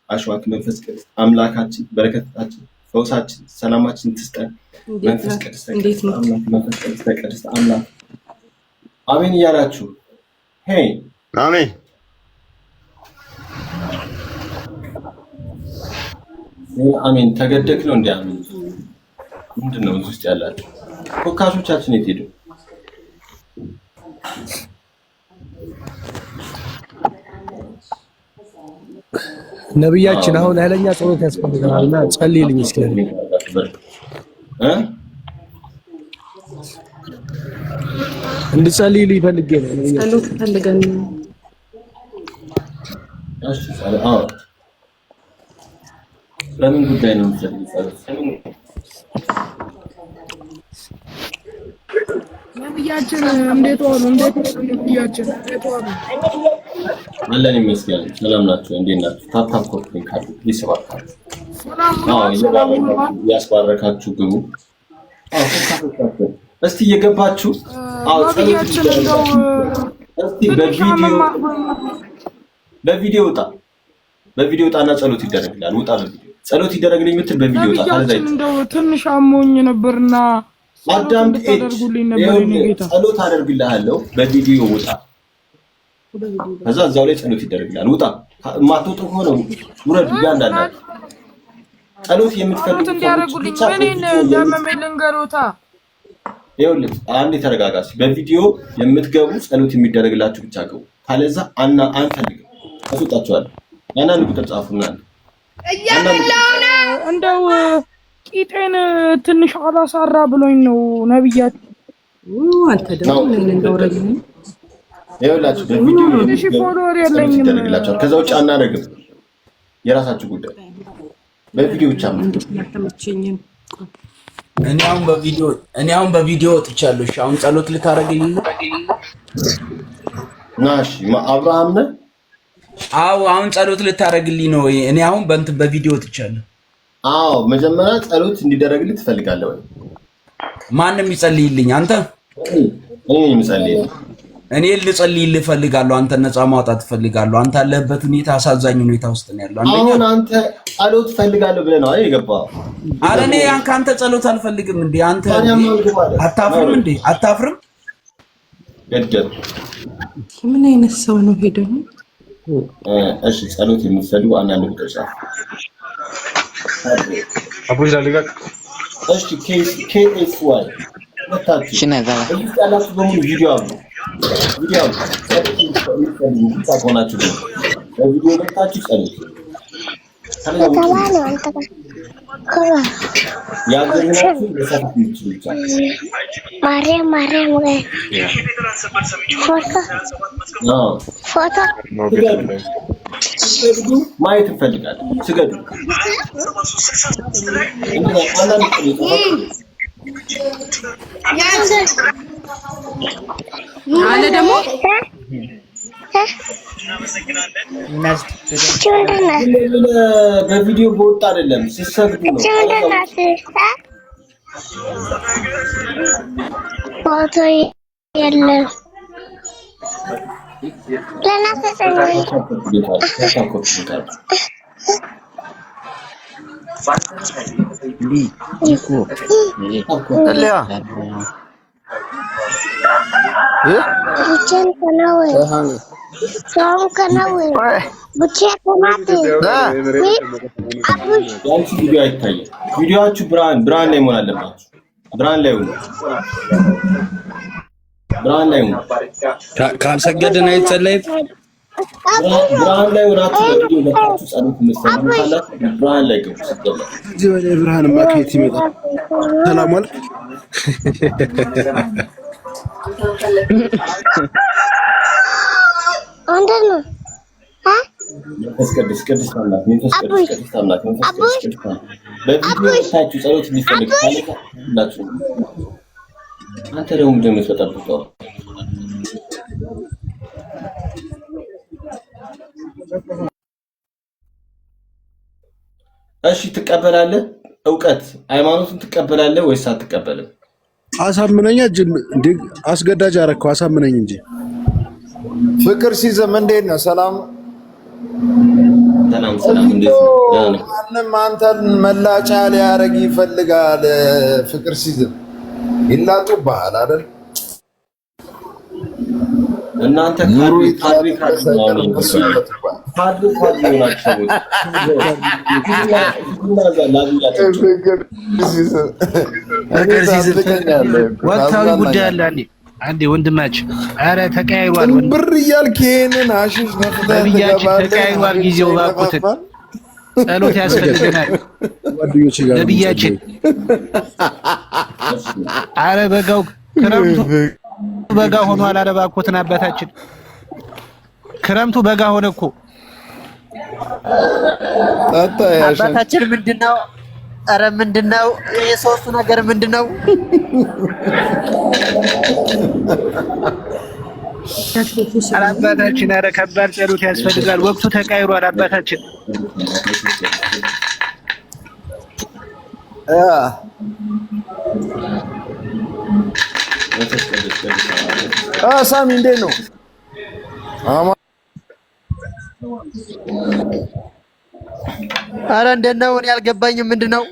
አሸዋክ መንፈስ ቅዱስ አምላካችን በረከታችን ፈውሳችን ሰላማችን ትስጠን። መንፈስ ቅዱስ አምላክ መንፈስ ቅዱስ አምላክ አሜን እያላችሁ ሄይ አሜን አሜን ተገደክ ነው እንዴ? አሜን ምንድነው እዚህ ውስጥ ያላችሁ ፎካሾቻችን የት ሄዱ? ነብያችን አሁን ኃይለኛ ጸሎት ያስፈልጋልና ጸልይልኝ እስኪ እንድጸልይልኝ ፈልጌ ነው። ጸሎት ፈልገን እሺ አዎ ለምን ጉዳይ ነው ጸሎት? ነብያችን እንዴት ዋሉ? ነብያችን እንዴት ዋሉ? አለን ይመስገን። ሰላም ናችሁ? እንዴት ናችሁ? ታፕታፕ ኮፒንግ ካሉ ይስባካሉ። ያስባረካችሁ ግቡ። እስቲ እየገባችሁ ነብያችን እንደው እስቲ በቪዲዮ ውጣ። በቪዲዮ ውጣና ጸሎት ይደረግልሃል። ውጣ በቪዲዮ ጸሎት ይደረግልኝ የምትል በቪዲዮ ውጣ። ነብያችን እንደው ትንሽ አሞኝ ነበርና አዳምጥ። ጸሎት አደርግልሃለሁ። በቪዲዮ ውጣ። ከዛ እዛው ላይ ጸሎት ይደረግልሃል። ውጣ። ማትወጡ ሆነ ውረድ። ያንዳንዳ ጸሎት የምትፈልጉ እንዲያደርጉልኝ እኔን ለመመለስ ልንገሮታ። ይኸውልህ አንዴ ተረጋጋሲ። በቪዲዮ የምትገቡ ጸሎት የሚደረግላችሁ ብቻ ገቡ። ካለዛ አንፈልግም። አስወጣችኋለሁ። ያናን ቁጥር ጻፉና እንደው ቂጤን ትንሽ አላሳራ ብሎኝ ነው ነብያት። አንተ ደግሞ ምን እንደወረኝ ይኸውላችሁ በቪዲዮ ፎሎወር የለኝም። ከዛ ውጭ አናደርግም። የራሳችሁ ጉዳይ። በቪዲዮ ብቻ ነው። እኔ አሁን በቪዲዮ ወጥቻለሁ። እሺ አሁን ጸሎት ልታረግልኝ ነው? ናሽ አብርሃም ነህ? አዎ አሁን ጸሎት ልታረግልኝ ነው? እኔ አሁን በቪዲዮ ወጥቻለሁ። አዎ መጀመሪያ ጸሎት እንዲደረግልህ ትፈልጋለህ ወይ? ማንም ይጸልይልኝ? አንተ? እኔ የምጸልይልህ። እኔ ልጸልይልህ እፈልጋለሁ። አንተ ነፃ ማውጣት እፈልጋለሁ። አንተ ያለህበት ሁኔታ አሳዛኝ ሁኔታ ውስጥ ነው ያለው። አሁን አንተ ጸሎት እፈልጋለሁ ብለህ ነው አይደል የገባኸው? አረ እኔ ካንተ ጸሎት አልፈልግም እንዴ? አንተ አታፍርም እንዴ? አታፍርም? ገደብ ምን አይነት ሰው ነው ሄደ? እሺ ጸሎት የምትፈልጉ አንዳንድ ቁጥር ጻፍ። አቡሽ ዳልጋ እሺ KSY ወጣችሁ እዚህ ያላችሁ በሙሉ ቪዲዮ አሉ። ታቆናችሁ በቪዲዮ ወጣችሁ ጸሎት ያገኛችሁ ለሰዓት ይችላል። ማርያም ፎቶ ማየት እንፈልጋለን። ስገዱ አለ ደግሞ በቪዲዮ በወጣ አይደለም ሲሰግዱ ነው። ፎቶ የለም ቪዲዮ አይታይም። ቪዲዮአችሁ ብርሃን ላይ መሆን አለባችሁ። ብርሃን ላይ ሁኑ። ካልሰገድን አይጸለይም። ብርሃን ላይ ሆናችሁ ቪዲዮ ለታችሁ ጸሎት መስጠት ብርሃን ላይ ገቡ። እዚህ ወደ ብርሃን ማከት ይመጣል። ሰላም አለ አንደና መንፈስ ቅዱስ አምላክ በቪዲዮ ታችሁ ጸሎት የሚፈልግ ካላችሁ አንተ ደግሞ እንደምትጠብቀው እሺ ትቀበላለህ? ዕውቀት ሃይማኖትን ትቀበላለህ ወይስ አትቀበልም? አሳምነኛ እንዴ አስገዳጅ አረከው። አሳምነኝ እንጂ ፍቅር ሲዘም እንዴት ነው? ሰላም ሰላም እንዴት ነው? ማንም አንተን መላጫ ሊያረግ ይፈልጋል። ፍቅር ሲዝም ይላጡብሃል አይደል? እናንተ ካድሬ ወቅታዊ ጉዳይ አለ። አንዴ ወንድማችን፣ ኧረ ተቀያይሯል። ብር እያልክ ይሄንን አሽሽ ነብያችን ተቀያይሯል። ጊዜው እባክዎትን ጸሎት ያስፈልገናል። ነብያችን፣ ኧረ በጋው ክረምቱ በጋ ሆኗል። ኧረ እባክዎትን አባታችን፣ ክረምቱ በጋ ሆነ እኮ አባታችን። ምንድነው? ኧረ ምንድነው የሶስቱ ነገር ምንድነው? አባታችን፣ ኧረ ከባድ ጸሎት ያስፈልጋል። ወቅቱ ተቀይሯል አባታችን። ሳሚ እንዴት ነው? ኧረ እንዴት ነው? እኔ አልገባኝም። ምንድነው?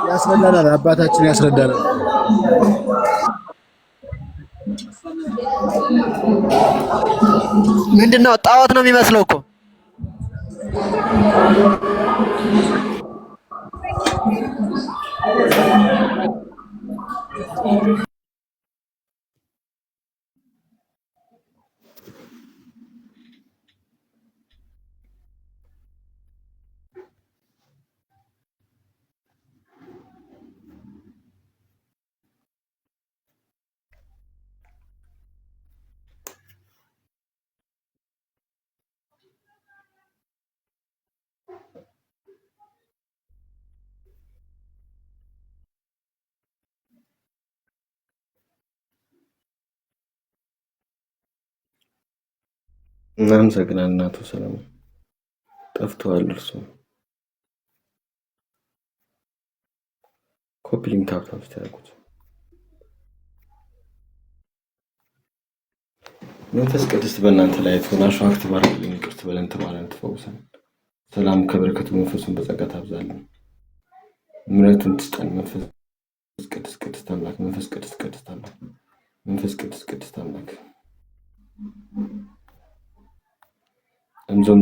ያስረዳናል፣ አባታችን ያስረዳናል። ምንድነው? ጣዖት ነው የሚመስለው እኮ። እናመሰግናለን አቶ ሰለሞን። ጠፍተዋል። እርሱ ኮፒ ሊንክ ታብታብ ታደርጉት። መንፈስ ቅዱስ በእናንተ ላይ ተናሹ አክት ባርክልኝ፣ ይቅርት በለን፣ ተባረን፣ ተፈውሰን፣ ሰላም ከበረከቱ መንፈሱን በጸጋ ታብዛልን፣ ምሕረቱን ትስጠን። መንፈስ ቅዱስ ቅድስት አምላክ፣ መንፈስ ቅዱስ ቅድስት አምላክ፣ መንፈስ ቅዱስ ቅድስት አምላክ ዞም